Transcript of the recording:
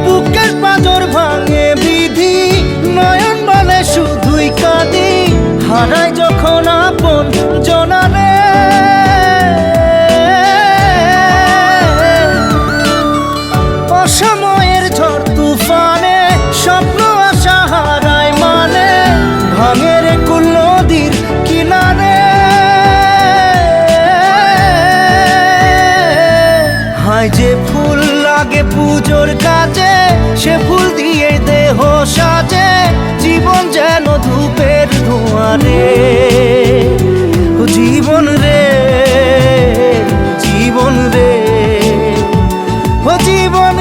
বুকের পাঁজর ভাঙে বিধি, নয়ন বলে শুধুই কাঁদি, হারাই যখন আপন জনারে। অসময়ের ঝড় তুফানে স্বপ্ন আশা হারায় মানে, ভাঙে রে কুল নদীর কিনারে। হায় যে ফুল লাগে পুজোর কাজে, সে ফুল দিয়ে দেহ সাজে, জীবন যেন ধূপের ধোঁয়ারে। জীবন রে, জীবন রে, ও জীবন